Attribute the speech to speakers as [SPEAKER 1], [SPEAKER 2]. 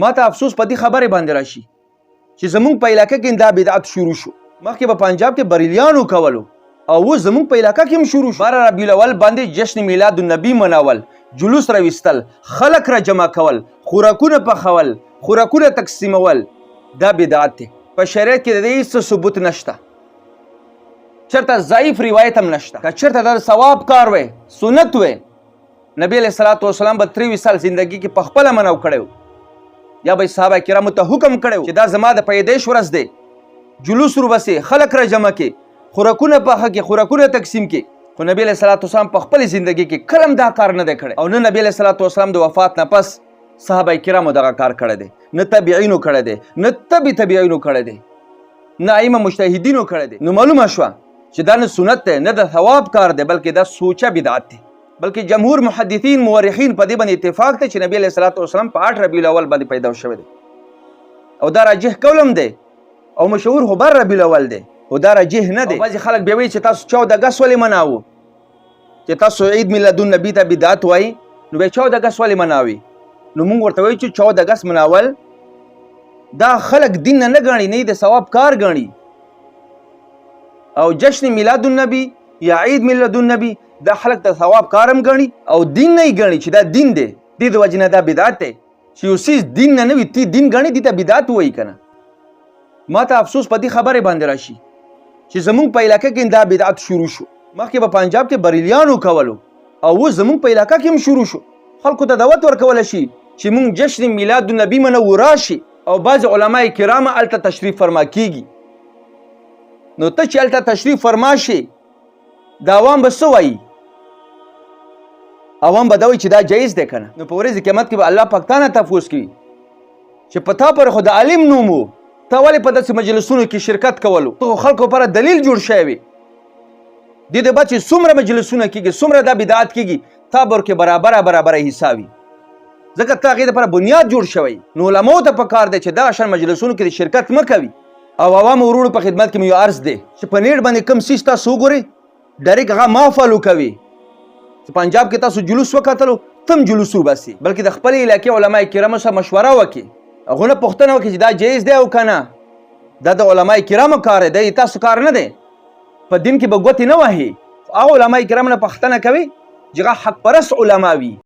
[SPEAKER 1] ما ته افسوس په دې خبرې باندې راشي چې زمونږ په علاقه کې دا بدعت شروع شو. مخکې په پنجاب کې بریلیانو کولو او اوس زمونږ په علاقه کې هم شروع شو. 12 ربیع الاول باندې جشن میلاد النبی مناول، جلوس راویستل، خلک را جمع کول، خوراکونه پخول، خوراکونه تقسیمول، دا بدعت دی. په شریعت کې د دې هیڅ ثبوت نشته، چرته ضعیف روایت هم نشته. که چرته دا ثواب کار وی، سنت وی، نبی علیہ الصلوۃ والسلام به 23 سال زندگی کې په خپله منو کړی یا به صحابه کرامو ته حکم کړی چې دا زما د پیدایش ورځ دی، جلوس وروبسې، خلک را جمع کې، خوراکونه پخه کې، خوراکونه تقسیم کې. خو نبی علیہ الصلوۃ والسلام په خپل زندگی کې کلم دا کار نه دی کړی او نه نبی علیہ الصلوۃ والسلام د وفات نه پس صحابه کرامو دغه کار کړی دی، نه تابعینو کړی دی، نه تابعینو کړی دی، نه ائمه مجتهدینو کړی دی. نو معلومه شوه چې دا نه سنت دی، نه د ثواب کار دی، بلکې دا سوچه بدعت دی. بلکې جمهور محدثین مورخین په دې باندې اتفاق دی چې نبی علیہ الصلوۃ والسلام په 8 ربیع الاول باندې پیدا شوی دی او دا راجح قول هم دی او مشهور خو 12 ربیع الاول دی او دا راجح نه دی. بعضې خلک بیا وایي چې تاسو 14 اګست ولې مناوو، چې تاسو عید میلاد النبي ته بدعت وایي، نو بیا 14 اګست ولې مناوي؟ نو موږ ورته وایو چې 14 اګست مناول دا خلک دین نه ګڼي، نه د ثواب کار ګڼي او جشن میلاد النبي یا عید میلاد النبي دا خلک د ثواب کارم ګڼي او دین نه یې ګڼي چې دا دین دی. دې د وجې نه دا بدعت دی چې یو څیز دین نه وي، تی دین ګڼي، دې ته بدعت وایي که نه. ما ته افسوس په دې خبرې باندې راشي چې زمونږ په علاقه کې دا بدعت شروع شو. مخکې په پنجاب کې بریلیانو کولو او اوس زمونږ په علاقه کې هم شروع شو. خلکو ته دعوت ورکولی شي چې مونږ جشن میلاد النبي منو راشي او بعض علما کرام هلته تشریف فرما کیږي. نو ته چې هلته تشریف فرما شي د عوام به څه وایي؟ عوام به دا وایي چې دا جایز دی که نه. نو په ورځ قیامت کې به الله پاک تا نه تپوس کوي چې په تا پورې خو د عالم نوم و، ته ولې په داسې مجلسونو کې شرکت کولو؟ ته خو خلکو لپاره دلیل جوړ شوی وي. دې د بعد چې څومره مجلسونه کېږي، څومره دا بدعت کېږي، تا به ورکې برابره حصه وي، ځکه ته هغې دپاره بنیاد جوړ شوی. نو علماو ته پکار دی چې دا شان مجلسونو کې شرکت مه کوي. او عوامو وروڼو په خدمت کې مې یو عرض دی چې په نیټ باندې کوم څیز تاسو وګورئ ډایرکټ هغه ما فالو کوي. پنجاب کې تاسو جلوس وکتلو، تم جلوس وباسي، بلکې د خپل علاقې علما کرامو سره مشوره وکړي، هغو نه پوښتنه وکړي چې دا جایز دی او که نه. دا د علما کرامو کار دی، تاسو کار نه دی. په دین کې به ګوتې نه وهي. هغو علما کرامو نه پوښتنه کوي چې هغه حق پرست علما وي.